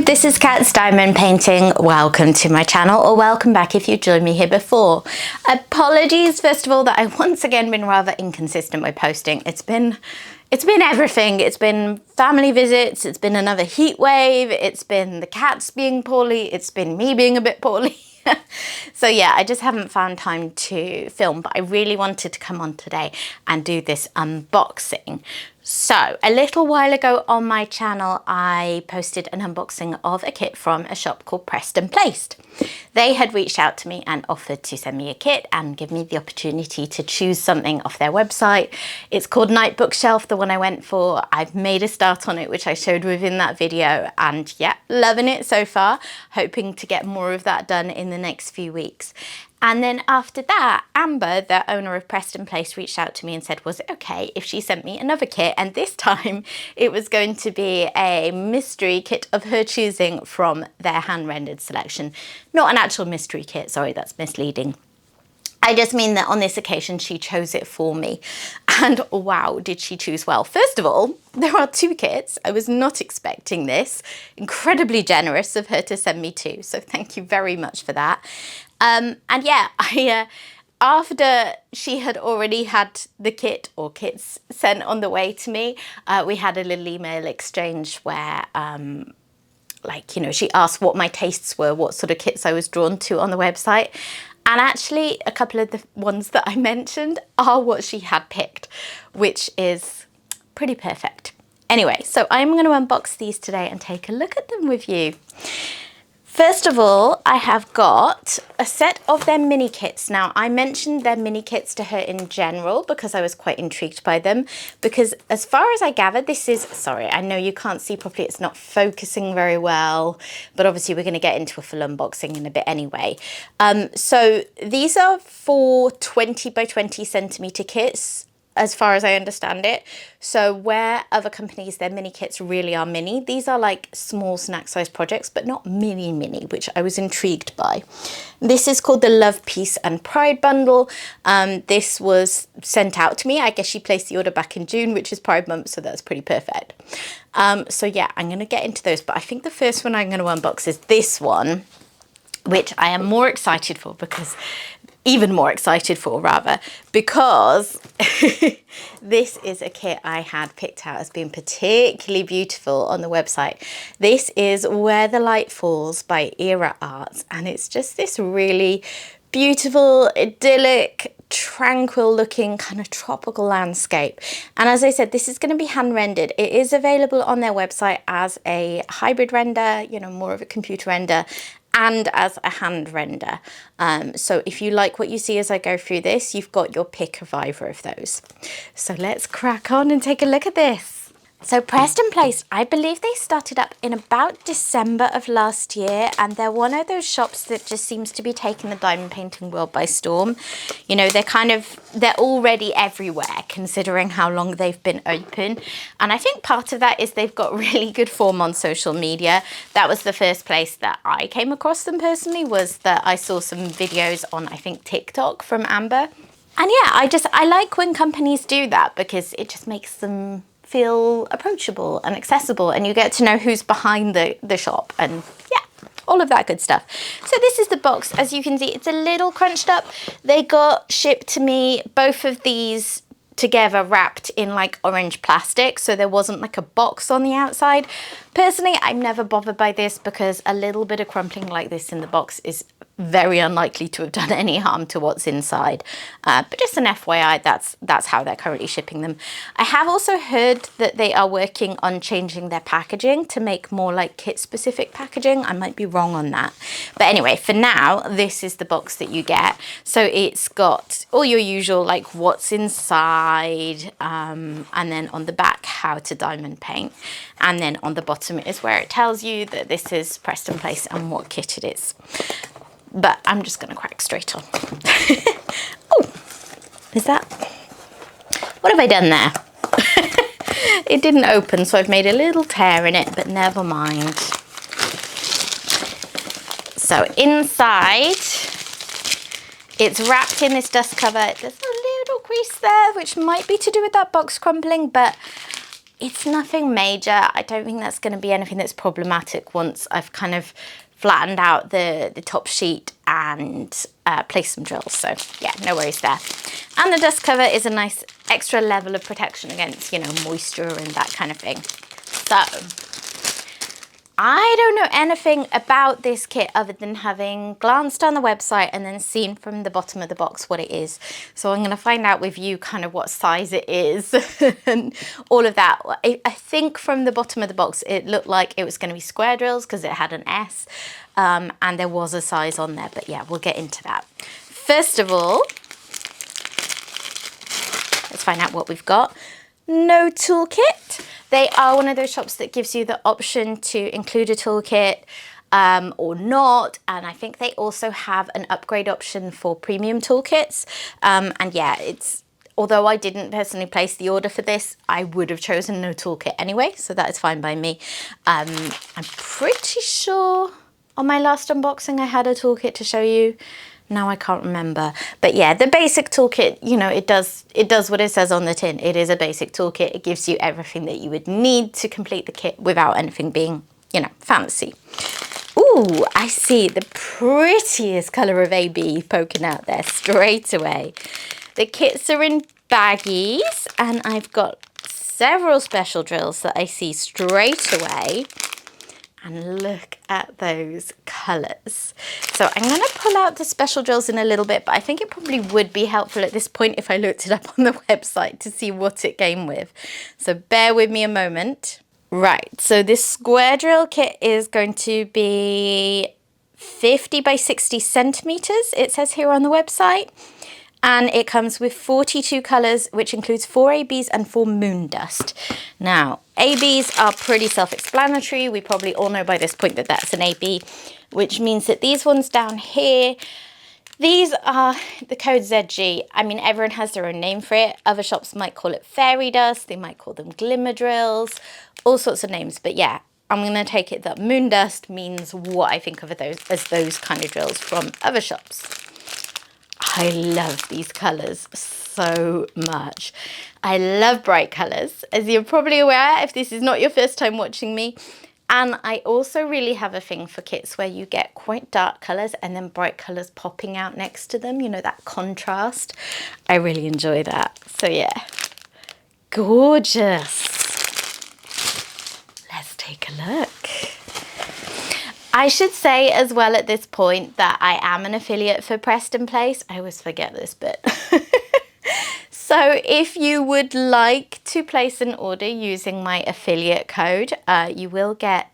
this is Cat's Diamond Painting. Welcome to my channel, or welcome back if you've joined me here before. Apologies first of all that I've once again been rather inconsistent with posting. It's been everything. It's been family visits, it's been another heat wave, it's been the cats being poorly, it's been me being a bit poorly. So yeah, I just haven't found time to film, but I really wanted to come on today and do this unboxing. So a little while ago on my channel, I posted an unboxing of a kit from a shop called Pressed and Placed. They had reached out to me and offered to send me a kit and give me the opportunity to choose something off their website. It's called Night Bookshelf, the one I went for. I've made a start on it, which I showed within that video, and yeah, loving it so far. Hoping to get more of that done in the next few weeks. And then after that, Amber, the owner of Pressed and Placed, reached out to me and said, was it okay if she sent me another kit? And this time it was going to be a mystery kit of her choosing from their hand-rendered selection. Not an actual mystery kit, sorry, that's misleading. I just mean that on this occasion she chose it for me, and wow, did she choose well. First of all, there are 2 kits. I was not expecting this. Incredibly generous of her to send me 2, so thank you very much for that. And yeah, after she had already had the kit or kits sent on the way to me, we had a little email exchange where like, you know, she asked what my tastes were, what sort of kits I was drawn to on the website. And actually a couple of the ones that I mentioned are what she had picked, which is pretty perfect. Anyway, so I'm going to unbox these today and take a look at them with you. First of all, I have got a set of their mini kits. Now, I mentioned their mini kits to her in general because I was quite intrigued by them. Because as far as I gather, this is, sorry, I know you can't see properly, it's not focusing very well, but obviously we're going to get into a full unboxing in a bit anyway. So these are 4 20 by 20 centimeter kits, as far as I understand it. So where other companies, their mini kits really are mini, these are like small snack size projects, but not mini, which I was intrigued by. This is called the Love, Peace and Pride bundle. This was sent out to me. I guess she placed the order back in June, which is Pride month, so that's pretty perfect. So yeah, I'm gonna get into those, but I think the first one I'm gonna unbox is this one, which I am more excited for because even more excited for rather, because this is a kit I had picked out as being particularly beautiful on the website. This is Where the Light Falls by Era Arts, and it's just this really beautiful, idyllic, tranquil looking kind of tropical landscape. And as I said, this is going to be hand rendered. It is available on their website as a hybrid render, you know, more of a computer render, and as a hand render. So if you like what you see as I go through this, you've got your pick of either of those. So let's crack on and take a look at this. So Pressed and Placed, I believe they started up in about December of last year, and they're one of those shops that just seems to be taking the diamond painting world by storm. You know, they're already everywhere considering how long they've been open. And I think part of that is they've got really good form on social media. That was the first place that I came across them personally, was that I saw some videos on, I think, TikTok from Amber. And yeah, I like when companies do that because it just makes them feel approachable and accessible, and you get to know who's behind the shop, and yeah, all of that good stuff. So this is the box. As you can see, it's a little crunched up. They got shipped to me, both of these together wrapped in like orange plastic, so there wasn't like a box on the outside. Personally, I'm never bothered by this because a little bit of crumpling like this in the box is very unlikely to have done any harm to what's inside. But just an FYI, that's how they're currently shipping them. I have also heard that they are working on changing their packaging to make more like kit specific packaging. I might be wrong on that. But anyway, for now, this is the box that you get. So it's got all your usual like what's inside, and then on the back, how to diamond paint. And then on the bottom is where it tells you that this is Pressed and Placed and what kit it is. But I'm just going to crack straight on. Oh, is that? What have I done there? It didn't open, so I've made a little tear in it, but never mind. So inside, it's wrapped in this dust cover. There's a little crease there, which might be to do with that box crumpling, but It's nothing major. I don't think that's going to be anything that's problematic once I've kind of flattened out the top sheet and placed some drills. So yeah, no worries there. And the dust cover is a nice extra level of protection against, you know, moisture and that kind of thing. So I don't know anything about this kit other than having glanced on the website and then seen from the bottom of the box what it is. So I'm going to find out with you kind of what size it is and all of that. I think from the bottom of the box it looked like it was going to be square drills because it had an S, and there was a size on there, but yeah, we'll get into that. First of all, let's find out what we've got. No toolkit. They are one of those shops that gives you the option to include a toolkit or not. And I think they also have an upgrade option for premium toolkits. And yeah, although I didn't personally place the order for this, I would have chosen no toolkit anyway. So that is fine by me. I'm pretty sure on my last unboxing I had a toolkit to show you. Now I can't remember, but yeah, the basic toolkit, you know, it does what it says on the tin. It is a basic toolkit. It gives you everything that you would need to complete the kit without anything being, you know, fancy. Ooh, I see the prettiest color of AB poking out there straight away. The kits are in baggies and I've got several special drills that I see straight away. And look at those colours. So I'm going to pull out the special drills in a little bit, but I think it probably would be helpful at this point if I looked it up on the website to see what it came with. So bear with me a moment. Right, so this square drill kit is going to be 50 by 60 centimetres, it says here on the website. And it comes with 42 colours, which includes 4 ABs and 4 moon dust. Now, ABs are pretty self-explanatory. We probably all know by this point that that's an AB, which means that these ones down here, these are the code ZG. I mean, everyone has their own name for it. Other shops might call it fairy dust. They might call them glimmer drills, all sorts of names. But yeah, I'm going to take it that moon dust means what I think of as those kind of drills from other shops. I love these colours so much. I love bright colours, as you're probably aware if this is not your first time watching me. And I also really have a thing for kits where you get quite dark colours and then bright colours popping out next to them, you know, that contrast. I really enjoy that. So yeah, gorgeous. Let's take a look. I should say as well at this point that I am an affiliate for Preston Place. I always forget this bit. So if you would like to place an order using my affiliate code, you will get,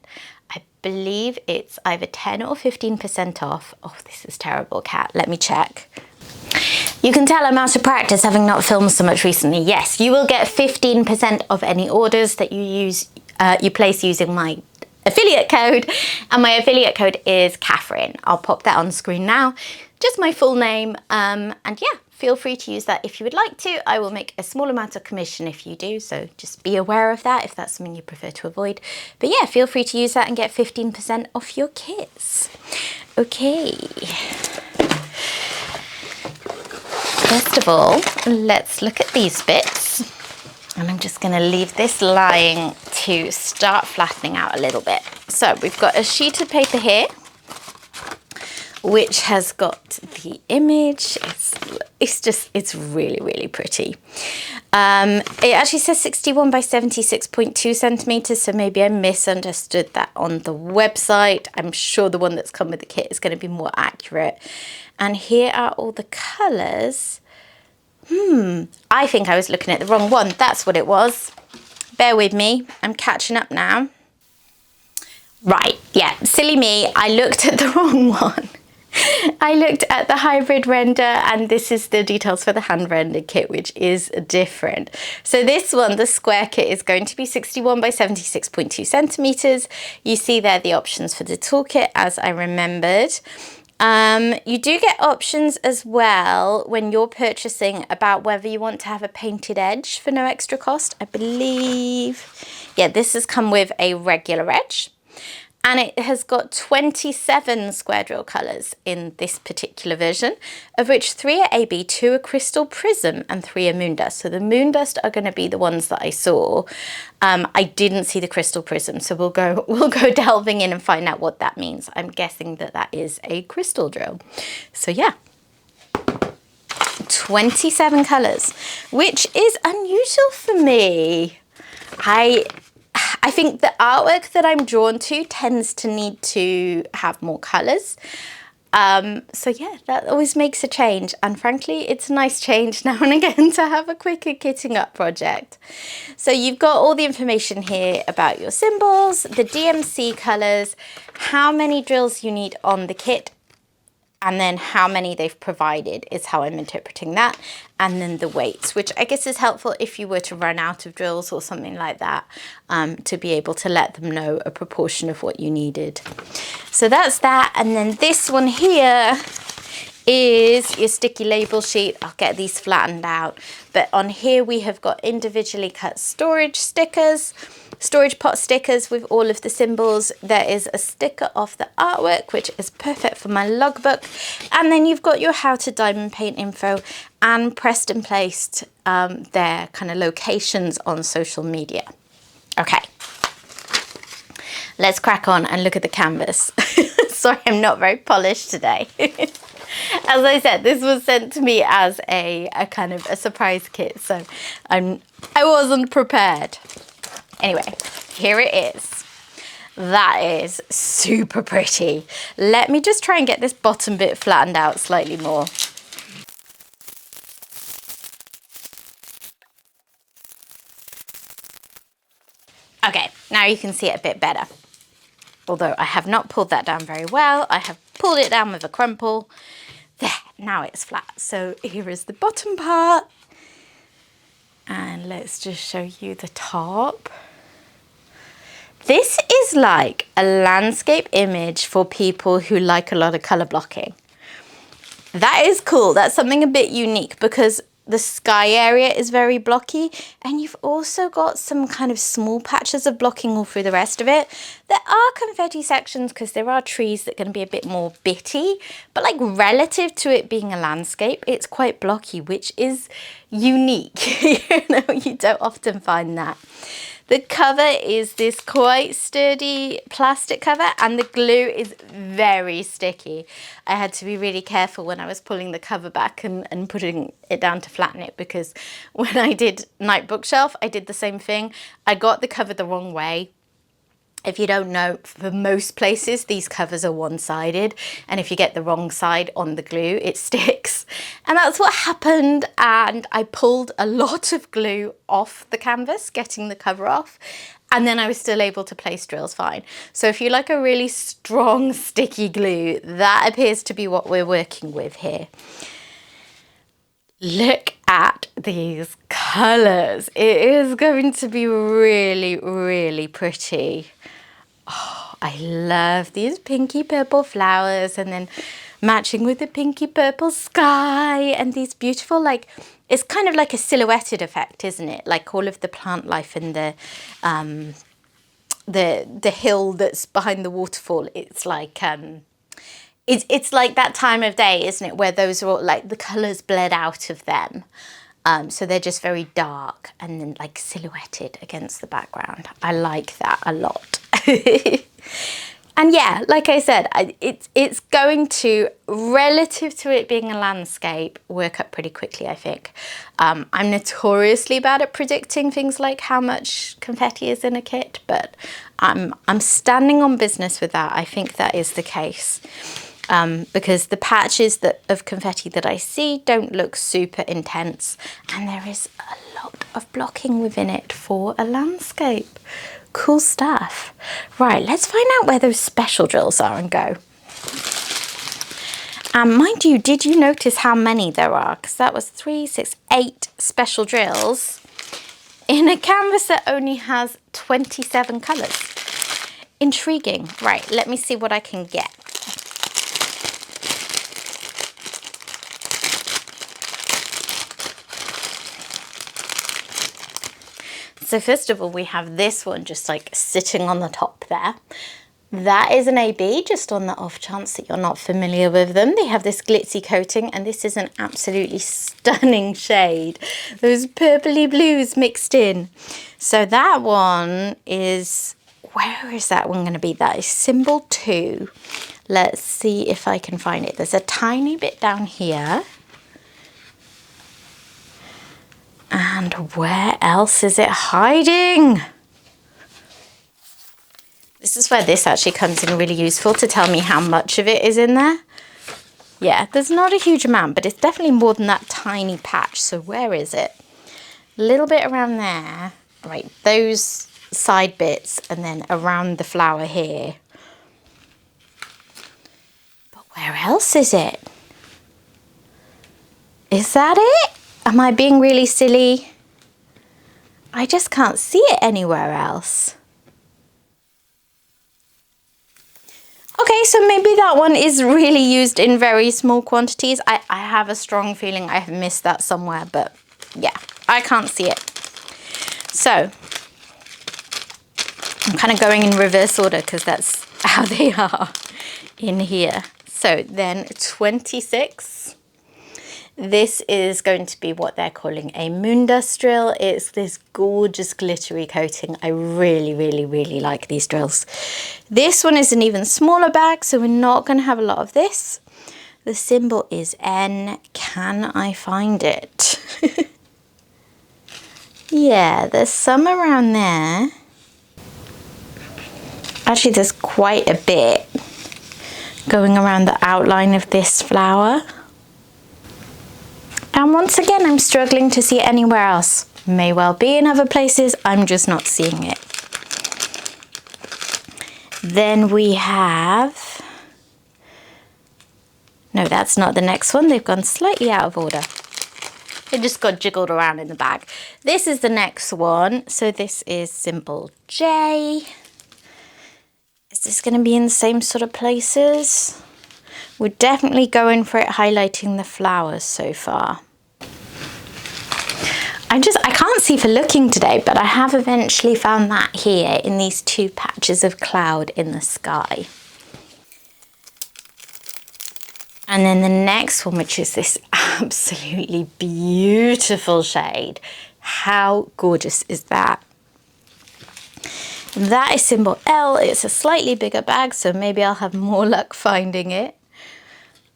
I believe it's either 10 or 15% off. Oh, this is terrible, Cat. Let me check. You can tell I'm out of practice having not filmed so much recently. Yes, you will get 15% of any orders that you place using my affiliate code, and my affiliate code is Catherine. I'll pop that on screen now, just my full name, and yeah, feel free to use that if you would like to. I will make a small amount of commission if you do, so just be aware of that if that's something you prefer to avoid. But yeah, feel free to use that and get 15% off your kits. Okay. First of all, let's look at these bits. And I'm just going to leave this lying to start flattening out a little bit. So we've got a sheet of paper here, which has got the image. It's really, really pretty. It actually says 61 by 76.2 centimeters. So maybe I misunderstood that on the website. I'm sure the one that's come with the kit is going to be more accurate. And here are all the colors. I think I was looking at the wrong one. That's what it was. Bear with me. I'm catching up now. Right, yeah, silly me. I looked at the wrong one. I looked at the hybrid render, and this is the details for the hand rendered kit, which is different. So this one, the square kit, is going to be 61 by 76.2 centimeters. You see there the options for the toolkit, as I remembered. You do get options as well when you're purchasing about whether you want to have a painted edge for no extra cost. I believe, yeah, this has come with a regular edge. And it has got 27 square drill colours in this particular version, of which 3 are AB, 2 are crystal prism, and 3 are moon dust. So the moon dust are going to be the ones that I saw. I didn't see the crystal prism, so we'll go delving in and find out what that means. I'm guessing that that is a crystal drill. So yeah, 27 colours, which is unusual for me. I think the artwork that I'm drawn to tends to need to have more colours. So yeah, that always makes a change. And frankly, it's a nice change now and again to have a quicker kitting up project. So you've got all the information here about your symbols, the DMC colours, how many drills you need on the kit, and then how many they've provided is how I'm interpreting that. And then the weights, which I guess is helpful if you were to run out of drills or something like that, to be able to let them know a proportion of what you needed. So that's that. And then this one here is your sticky label sheet. I'll get these flattened out. But on here we have got individually cut storage stickers, storage pot stickers with all of the symbols. There is a sticker of the artwork, which is perfect for my logbook. And then you've got your how to diamond paint info and pressed and placed their kind of locations on social media. Okay, let's crack on and look at the canvas. Sorry, I'm not very polished today. As I said, this was sent to me as a kind of a surprise kit, so I wasn't prepared. Anyway, here it is. That is super pretty. Let me just try and get this bottom bit flattened out slightly more. Okay, now you can see it a bit better. Although I have not pulled that down very well. I have pulled it down with a crumple. There, now it's flat. So here is the bottom part. And let's just show you the top. This is like a landscape image for people who like a lot of color blocking. That is cool. That's something a bit unique because the sky area is very blocky, and you've also got some kind of small patches of blocking all through the rest of it. There are confetti sections because there are trees that are going to be a bit more bitty, but like relative to it being a landscape, it's quite blocky, which is unique. You know, you don't often find that. The cover is this quite sturdy plastic cover, and the glue is very sticky. I had to be really careful when I was pulling the cover back and putting it down to flatten it, because when I did Night Bookshelf, I did the same thing. I got the cover the wrong way. If you don't know, for most places, these covers are one-sided, and if you get the wrong side on the glue, it sticks. And that's what happened, and I pulled a lot of glue off the canvas, getting the cover off, and then I was still able to place drills fine. So if you like a really strong, sticky glue, that appears to be what we're working with here. Look at these colours. It is going to be really, really pretty. Oh, I love these pinky purple flowers, and then matching with the pinky purple sky and these beautiful, like, it's kind of like a silhouetted effect, isn't it? Like all of the plant life and the hill that's behind the waterfall. It's like it's like that time of day, isn't it, where those are all like the colours bled out of them. So they're just very dark and then like silhouetted against the background. I like that a lot. And yeah, like I said, it's going to, relative to it being a landscape, work up pretty quickly, I think. I'm notoriously bad at predicting things like how much confetti is in a kit, but I'm standing on business with that. I think that is the case. Because the patches of confetti that I see don't look super intense, and there is a lot of blocking within it for a landscape. Cool stuff. Right, let's find out where those special drills are and go. And mind you, did you notice how many there are? Because that was 3, 6, 8 special drills in a canvas that only has 27 colours. Intriguing. Right, let me see what I can get. So first of all, we have this one just like sitting on the top there. That is an AB, just on the off chance that you're not familiar with them. They have this glitzy coating, and this is an absolutely stunning shade. Those purpley blues mixed in. So that one is, where is that one going to be? That is symbol 2. Let's see if I can find it. There's a tiny bit down here. And where else is it hiding? This is where this actually comes in really useful to tell me how much of it is in there. Yeah, there's not a huge amount, but it's definitely more than that tiny patch. So where is it? A little bit around there. Right, those side bits, and then around the flower here. But where else is it? Is that it? Am I being really silly? I just can't see it anywhere else. Okay, so maybe that one is really used in very small quantities. I have a strong feeling I have missed that somewhere, but yeah, I can't see it. So I'm kind of going in reverse order because that's how they are in here. So then 26. This is going to be what they're calling a moondust drill. It's this gorgeous glittery coating. I really, really, really like these drills. This one is an even smaller bag, so we're not going to have a lot of this. The symbol is N. Can I find it? Yeah, there's some around there. Actually, there's quite a bit going around the outline of this flower. And once again, I'm struggling to see it anywhere else. May well be in other places, I'm just not seeing it. Then we have... No, that's not the next one. They've gone slightly out of order. They just got jiggled around in the bag. This is the next one. So this is symbol J. Is this going to be in the same sort of places? We're definitely going for it highlighting the flowers so far. I can't see for looking today, but I have eventually found that here in these 2 patches of cloud in the sky. And then the next one, which is this absolutely beautiful shade. How gorgeous is that? That is symbol L. It's a slightly bigger bag, so maybe I'll have more luck finding it.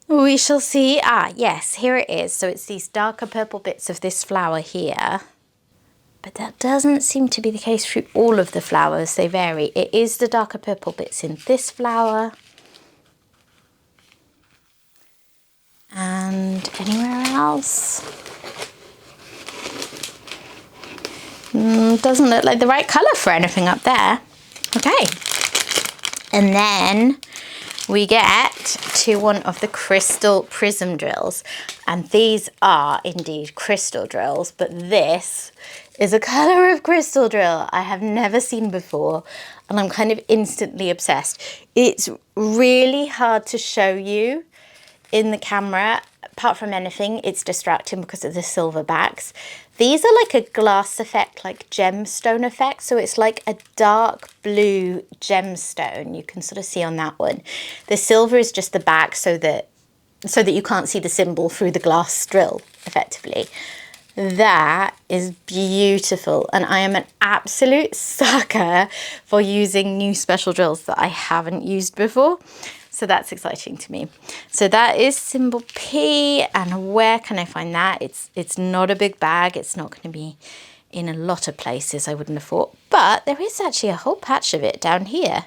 We shall see. Ah, yes, here it is. So it's these darker purple bits of this flower here. But that doesn't seem to be the case through all of the flowers. They vary. It is the darker purple bits in this flower. And anywhere else? Doesn't look like the right colour for anything up there. Okay. And then we get to one of the crystal prism drills. And these are indeed crystal drills, but this is a colour of crystal drill I have never seen before. And I'm kind of instantly obsessed. It's really hard to show you in the camera. Apart from anything, it's distracting because of the silver backs. These are like a glass effect, like gemstone effect. So it's like a dark blue gemstone. You can sort of see on that one. The silver is just the back so that you can't see the symbol through the glass drill, effectively. That is beautiful. And I am an absolute sucker for using new special drills that I haven't used before. So that's exciting to me. So that is symbol P, and where can I find that? It's not a big bag. It's not going to be in a lot of places, I wouldn't have thought. But there is actually a whole patch of it down here.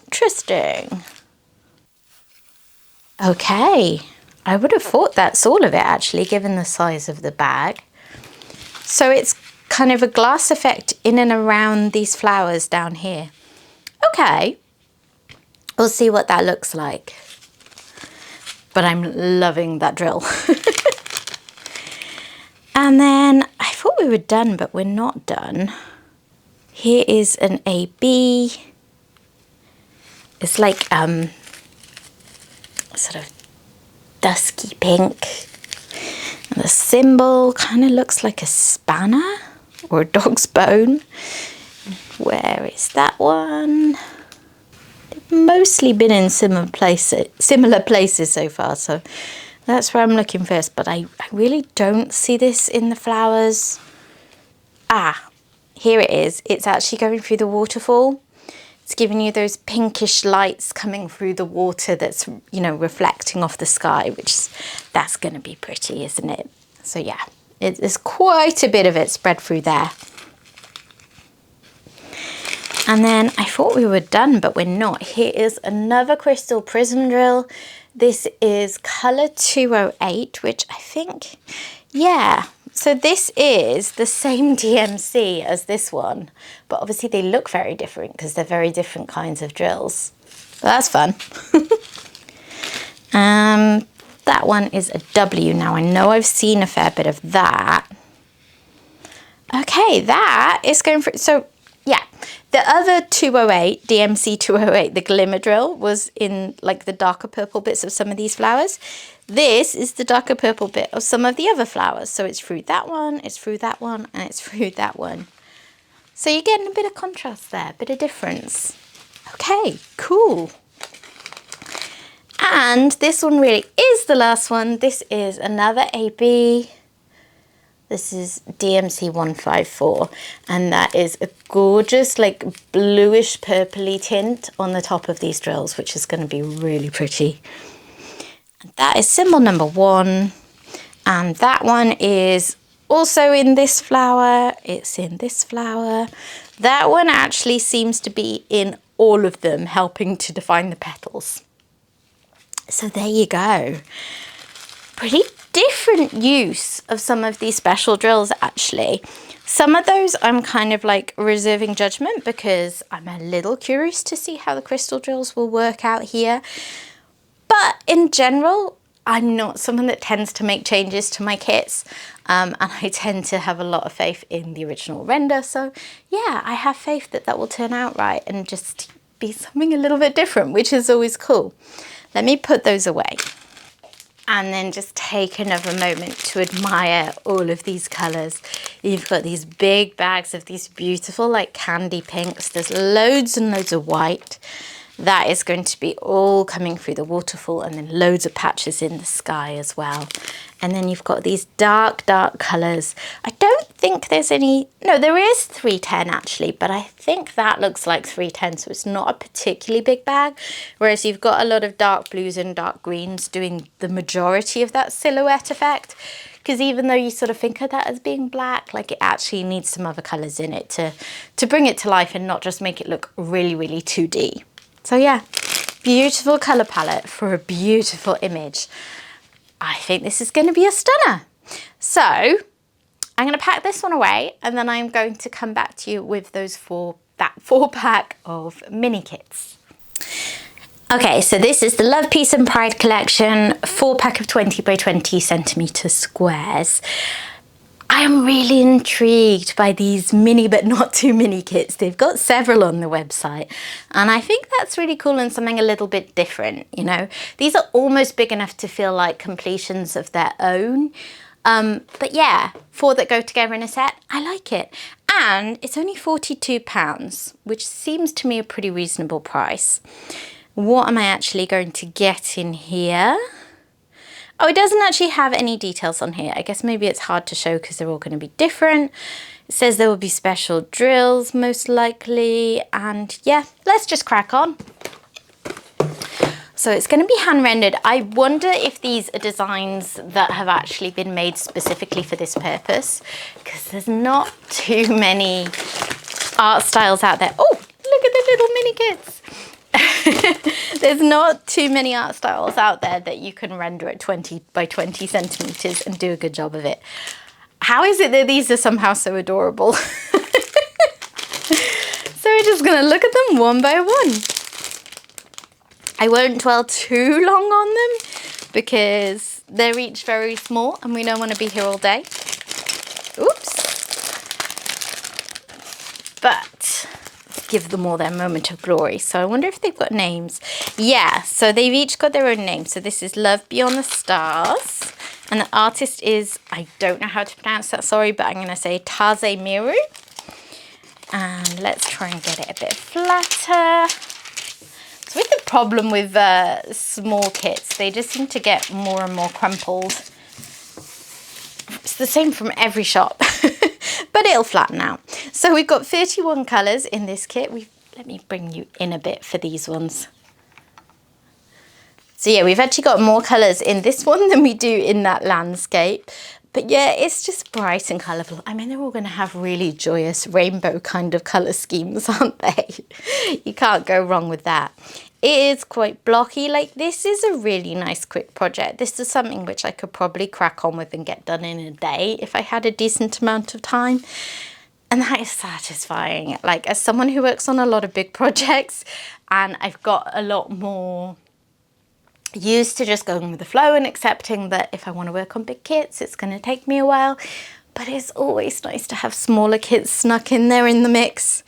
Interesting. Okay, I would have thought that's all of it actually, given the size of the bag. So it's kind of a glass effect in and around these flowers down here. Okay. We'll see what that looks like. But I'm loving that drill. And then I thought we were done, but we're not done. Here is an AB. It's like sort of dusky pink. And the symbol kind of looks like a spanner or a dog's bone. Where is that one? mostly been in similar places so far, so that's where I'm looking first, but I really don't see this in the flowers. Ah, here it is. It's actually going through the waterfall. It's giving you those pinkish lights coming through the water that's, you know, reflecting off the sky, that's going to be pretty, isn't it? So yeah, there's quite a bit of it spread through there. And then I thought we were done, but we're not. Here is another crystal prism drill. This is color 208, which I think, yeah. So this is the same DMC as this one, but obviously they look very different because they're very different kinds of drills. But that's fun. That one is a W. Now I know I've seen a fair bit of that. Okay, that is going for, so yeah, the other 208, DMC 208, the glimmer drill, was in like the darker purple bits of some of these flowers. This is the darker purple bit of some of the other flowers. So it's through that one, it's through that one, and it's through that one. So you're getting a bit of contrast there, a bit of difference. Okay, cool. And this one really is the last one. This is another AB. This is DMC 154, and that is a gorgeous, like bluish purpley tint on the top of these drills, which is going to be really pretty. And that is symbol number 1, and that one is also in this flower. It's in this flower. That one actually seems to be in all of them, helping to define the petals. So there you go. Pretty different use of some of these special drills, actually. Some of those I'm kind of like reserving judgment because I'm a little curious to see how the crystal drills will work out here. But in general, I'm not someone that tends to make changes to my kits, and I tend to have a lot of faith in the original render. So yeah, I have faith that that will turn out right and just be something a little bit different, which is always cool. Let me put those away and then just take another moment to admire all of these colors. You've got these big bags of these beautiful like candy pinks. There's loads and loads of white. That is going to be all coming through the waterfall, and then loads of patches in the sky as well. And then you've got these dark, dark colors. I don't think there's any, no, there is 310 actually, but I think that looks like 310, so it's not a particularly big bag. Whereas you've got a lot of dark blues and dark greens doing the majority of that silhouette effect. Because even though you sort of think of that as being black, like it actually needs some other colors in it to bring it to life and not just make it look really, really 2D. So yeah, beautiful color palette for a beautiful image. I think this is going to be a stunner. So I'm going to pack this one away, and then I'm going to come back to you with that 4-pack of mini kits. Okay, so this is the Love, Peace and Pride collection, 4-pack of 20 by 20 centimeter squares. I am really intrigued by these mini but not too mini kits. They've got several on the website, and I think that's really cool and something a little bit different, you know. These are almost big enough to feel like completions of their own. But yeah, 4 that go together in a set, I like it. And it's only £42, which seems to me a pretty reasonable price. What am I actually going to get in here? Oh, it doesn't actually have any details on here. I guess maybe it's hard to show because they're all going to be different. It says there will be special drills most likely. And yeah, let's just crack on. So it's going to be hand rendered. I wonder if these are designs that have actually been made specifically for this purpose, because there's not too many art styles out there. Oh, look at the little mini kits. There's not too many art styles out there that you can render at 20 by 20 centimeters and do a good job of it. How is it that these are somehow so adorable? So we're just gonna look at them one by one. I won't dwell too long on them because they're each very small and we don't want to be here all day. Oops. But give them all their moment of glory. So I wonder if they've got names. Yeah, so they've each got their own name. So this is Love Beyond the Stars, and the artist is, I don't know how to pronounce that, sorry, but I'm going to say Taze Miru. And let's try and get it a bit flatter. So with the problem with small kits, they just seem to get more and more crumpled. It's the same from every shop, but it'll flatten out. So we've got 31 colours in this kit. Let me bring you in a bit for these ones. So yeah, we've actually got more colours in this one than we do in that landscape. But yeah, it's just bright and colourful. I mean, they're all going to have really joyous rainbow kind of colour schemes, aren't they? You can't go wrong with that. It is quite blocky. Like, this is a really nice quick project. This is something which I could probably crack on with and get done in a day if I had a decent amount of time. And that is satisfying. Like, as someone who works on a lot of big projects, and I've got a lot more used to just going with the flow and accepting that if I want to work on big kits, it's going to take me a while. But it's always nice to have smaller kits snuck in there in the mix.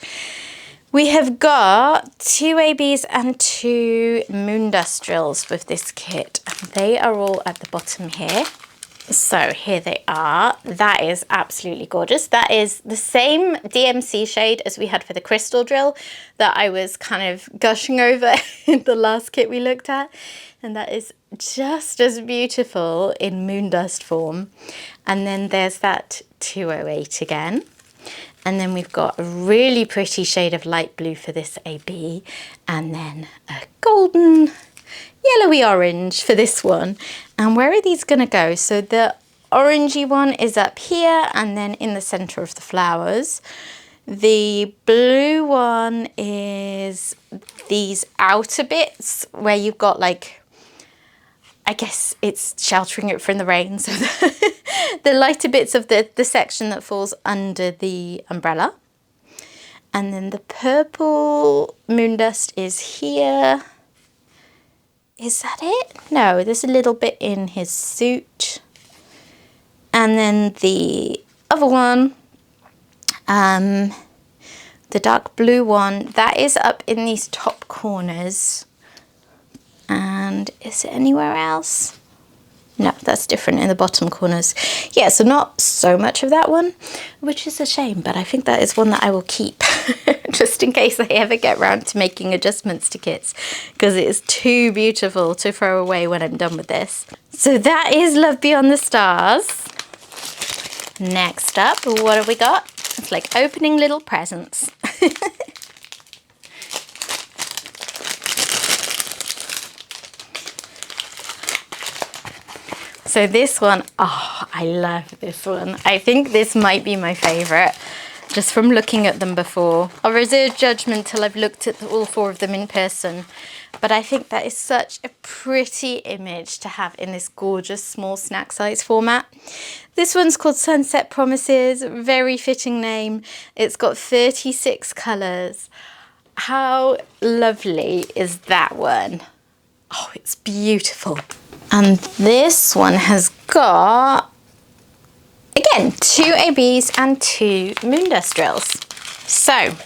We have got 2 ABs and 2 Moondust drills with this kit. They are all at the bottom here. So here they are. That is absolutely gorgeous. That is the same DMC shade as we had for the crystal drill that I was kind of gushing over in the last kit we looked at. And that is just as beautiful in Moondust form. And then there's that 208 again. And then we've got a really pretty shade of light blue for this AB. And then a golden yellowy orange for this one. And where are these going to go? So the orangey one is up here and then in the center of the flowers. The blue one is these outer bits where you've got, like, I guess it's sheltering it from the rain. So the lighter bits of the section that falls under the umbrella. And then the purple Moondust is here. Is that it? No, there's a little bit in his suit. And then the other one, the dark blue one, that is up in these top corners. And is it anywhere else? No, that's different in the bottom corners. Yeah, so not so much of that one, which is a shame, but I think that is one that I will keep just in case I ever get round to making adjustments to kits, because it is too beautiful to throw away when I'm done with this. So that is Love Beyond the Stars. Next up, what have we got? It's like opening little presents. So this one, oh, I love this one. I think this might be my favourite, just from looking at them before. I'll reserve judgment till I've looked at all 4 of them in person. But I think that is such a pretty image to have in this gorgeous small snack size format. This one's called Sunset Promises, very fitting name. It's got 36 colours. How lovely is that one? Oh, it's beautiful. And this one has got, again, 2 ABs and 2 Moondust drills. So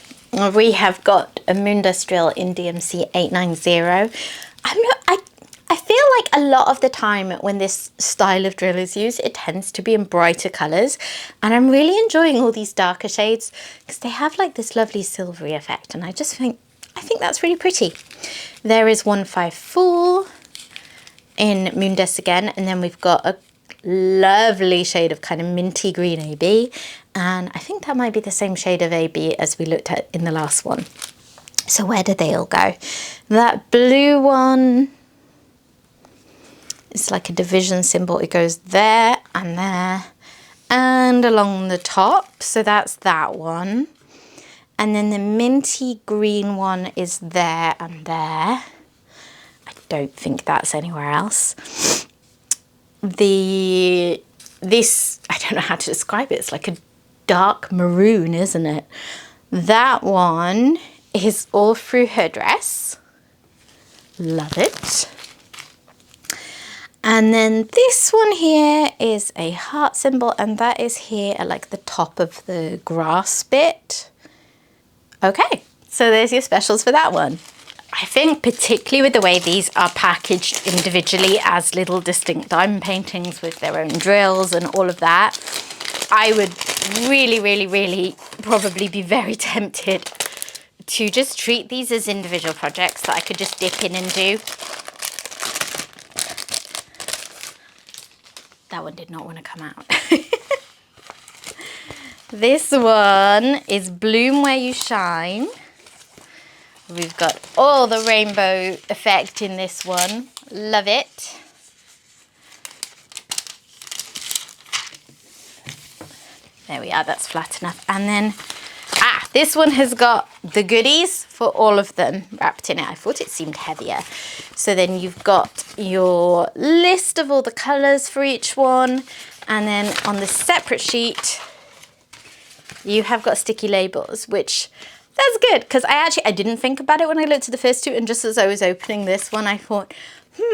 we have got a Moondust drill in DMC 890. I feel like a lot of the time when this style of drill is used, it tends to be in brighter colours. And I'm really enjoying all these darker shades because they have like this lovely silvery effect. And I think that's really pretty. There is 154. In Moondust again, and then we've got a lovely shade of kind of minty green AB, and I think that might be the same shade of AB as we looked at in the last one. So where do they all go? That blue one is like a division symbol. It goes there and there and along the top, so that's that one. And then the minty green one is there and there. Don't think that's anywhere else. This, I don't know how to describe it. It's like a dark maroon, isn't it? That one is all through her dress. Love it. And then this one here is a heart symbol, and that is here at like the top of the grass bit. Okay, so there's your specials for that one. I think particularly with the way these are packaged individually as little distinct diamond paintings with their own drills and all of that, I would really, really, really probably be very tempted to just treat these as individual projects that I could just dip in and do. That one did not want to come out. This one is Bloom Where You Shine. We've got all the rainbow effect in this one. Love it. There we are, that's flat enough. And then, this one has got the goodies for all of them wrapped in it. I thought it seemed heavier. So then you've got your list of all the colours for each one. And then on the separate sheet, you have got sticky labels, which that's good, because I didn't think about it when I looked at the first two, and just as I was opening this one, I thought,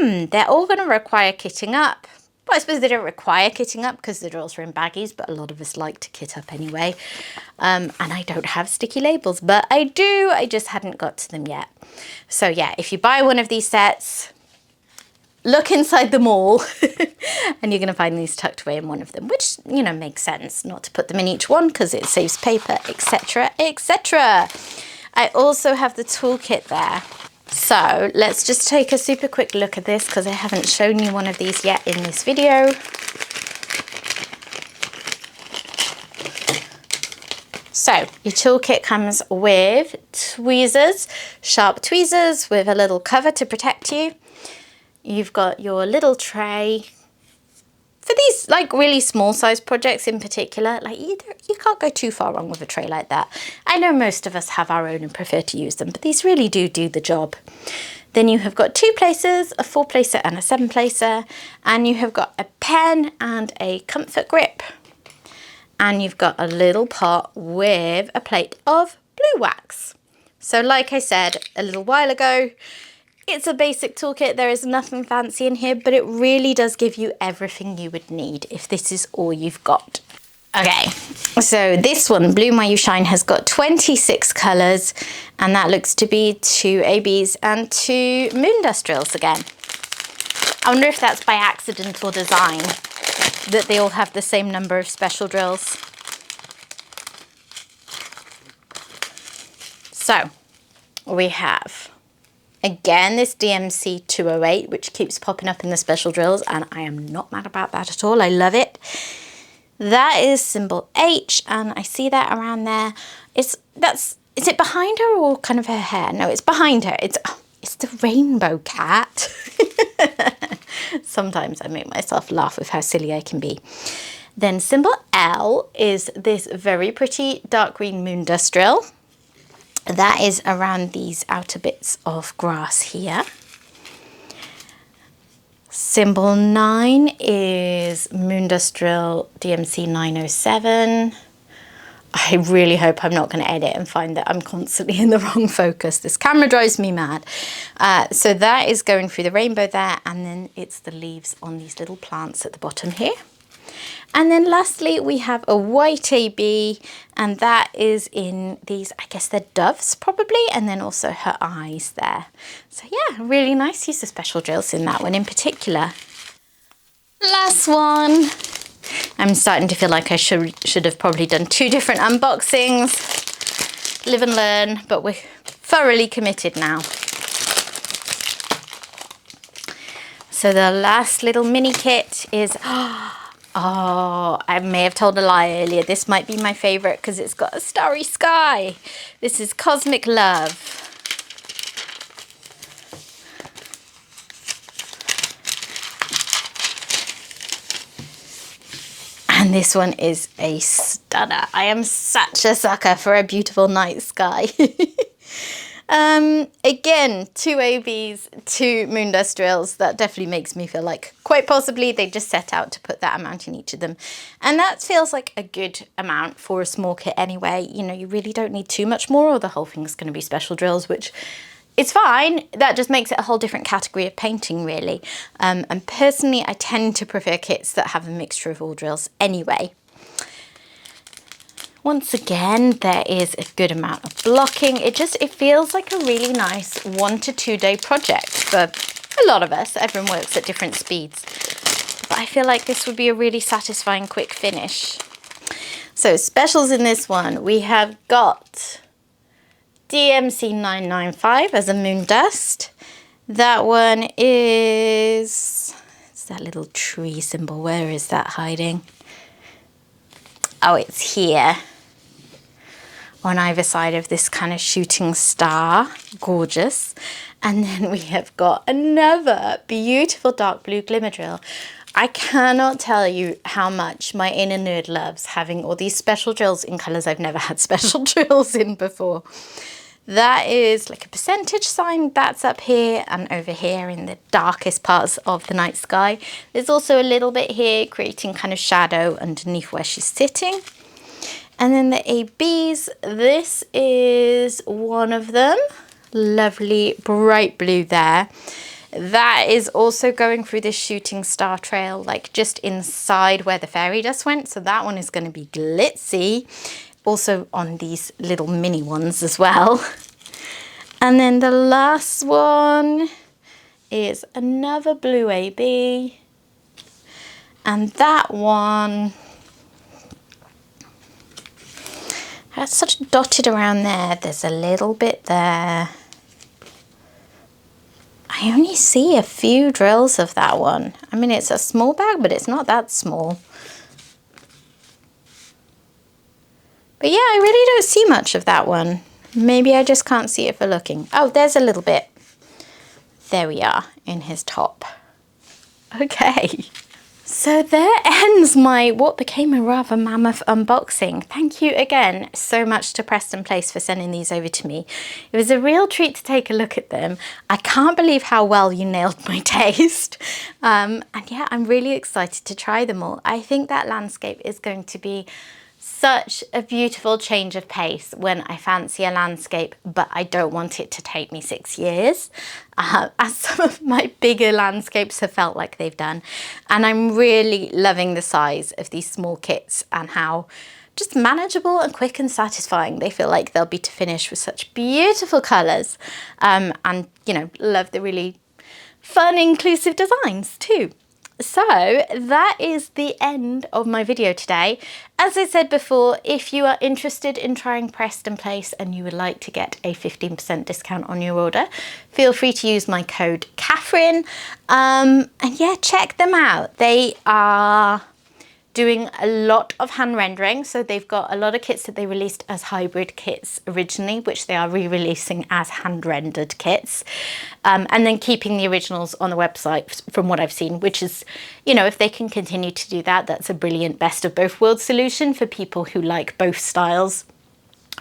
they're all going to require kitting up. Well, I suppose they don't require kitting up because the drills are in baggies, but a lot of us like to kit up anyway. And I don't have sticky labels, but I do. I just hadn't got to them yet. So yeah, if you buy one of these sets, look inside them all and you're going to find these tucked away in one of them, which, you know, makes sense not to put them in each one because it saves paper, etc., etc. I also have the toolkit there. So let's just take a super quick look at this because I haven't shown you one of these yet in this video. So your toolkit comes with tweezers, sharp tweezers with a little cover to protect you. You've got your little tray. For these like really small size projects in particular, like you can't go too far wrong with a tray like that. I know most of us have our own and prefer to use them, but these really do the job. Then you have got 2 placers, a 4 placer and a 7 placer, and you have got a pen and a comfort grip. And you've got a little pot with a plate of blue wax. So like I said a little while ago, it's a basic toolkit. There is nothing fancy in here, but it really does give you everything you would need if this is all you've got. Okay, so this one, Bloom Where You Shine, has got 26 colours, and that looks to be 2 ABs and 2 moon dust drills again. I wonder if that's by accident or design, that they all have the same number of special drills. So, we have, again, this DMC 208, which keeps popping up in the special drills, and I am not mad about that at all. I love it. That is symbol H, and I see that around there. Is it behind her or kind of her hair? No, it's behind her. It's the rainbow cat. Sometimes I make myself laugh with how silly I can be. Then symbol L is this very pretty dark green moon dust drill. That is around these outer bits of grass here. Symbol 9 is Moondust Drill DMC 907. I really hope I'm not going to edit and find that I'm constantly in the wrong focus. This camera drives me mad. So that is going through the rainbow there, and then it's the leaves on these little plants at the bottom here. And then lastly, we have a white AB, and that is in these, I guess they're doves probably, and then also her eyes there. So yeah, really nice use of special drills in that one in particular. Last one. I'm starting to feel like I should have probably done 2 different unboxings. Live and learn, but we're thoroughly committed now. So the last little mini kit is, oh, I may have told a lie earlier. This might be my favourite because it's got a starry sky. This is Cosmic Love. And this one is a stunner. I am such a sucker for a beautiful night sky. Again, 2 ABs, 2 moon dust drills. That definitely makes me feel like quite possibly they just set out to put that amount in each of them. And that feels like a good amount for a small kit anyway. You know, you really don't need too much more, or the whole thing's going to be special drills, which it's fine. That just makes it a whole different category of painting, really. And personally, I tend to prefer kits that have a mixture of all drills anyway. Once again, there is a good amount of blocking. It feels like a really nice 1 to 2 day project for a lot of us. Everyone works at different speeds. But I feel like this would be a really satisfying quick finish. So specials in this one, we have got DMC 995 as a moon dust. That one is, it's that little tree symbol. Where is that hiding? Oh, it's here on either side of this kind of shooting star. Gorgeous. And then we have got another beautiful dark blue glimmer drill. I cannot tell you how much my inner nerd loves having all these special drills in colours I've never had special drills in before. That is like a percentage sign. That's up here and over here in the darkest parts of the night sky. There's also a little bit here creating kind of shadow underneath where she's sitting. And then the ABs, this is one of them. Lovely bright blue there. That is also going through this shooting star trail, like just inside where the fairy dust went. So that one is going to be glitzy. Also on these little mini ones as well. And then the last one is another blue AB. And that one has such dotted around there. There's a little bit there. I only see a few drills of that one. I mean, it's a small bag, but it's not that small. But yeah, I really don't see much of that one. Maybe I just can't see it for looking. Oh, there's a little bit. There we are in his top. Okay. So there ends my what became a rather mammoth unboxing. Thank you again so much to Preston Place for sending these over to me. It was a real treat to take a look at them. I can't believe how well you nailed my taste. And yeah, I'm really excited to try them all. I think that landscape is going to be such a beautiful change of pace when I fancy a landscape, but I don't want it to take me 6 years, as some of my bigger landscapes have felt like they've done. And I'm really loving the size of these small kits and how just manageable and quick and satisfying they feel like they'll be to finish with such beautiful colours. And, you know, love the really fun, inclusive designs too. So that is the end of my video today. As I said before, if you are interested in trying Preston Place and you would like to get a 15% discount on your order, feel free to use my code Catherine. And yeah, check them out. They are doing a lot of hand rendering. So they've got a lot of kits that they released as hybrid kits originally, which they are re-releasing as hand rendered kits. And then keeping the originals on the website from what I've seen, which is, you know, if they can continue to do that, that's a brilliant best of both worlds solution for people who like both styles,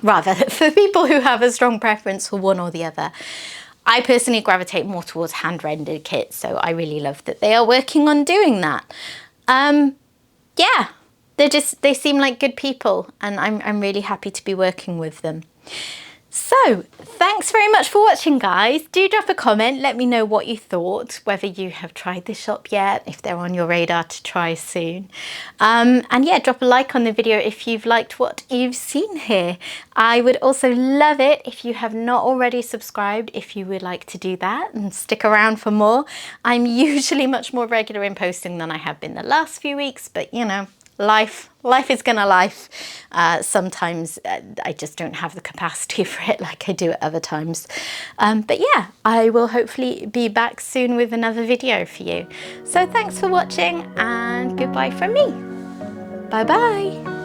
rather for people who have a strong preference for one or the other. I personally gravitate more towards hand rendered kits, so I really love that they are working on doing that. Yeah, they seem like good people, and I'm really happy to be working with them. So thanks very much for watching, guys. Do drop a comment, let me know what you thought, whether you have tried this shop yet, if they're on your radar to try soon. And yeah, drop a like on the video if you've liked what you've seen here. I would also love it if you have not already subscribed, if you would like to do that and stick around for more. I'm usually much more regular in posting than I have been the last few weeks, but you know, life is gonna life. Sometimes I just don't have the capacity for it like I do at other times. But yeah, I will hopefully be back soon with another video for you. So thanks for watching and goodbye from me. Bye bye.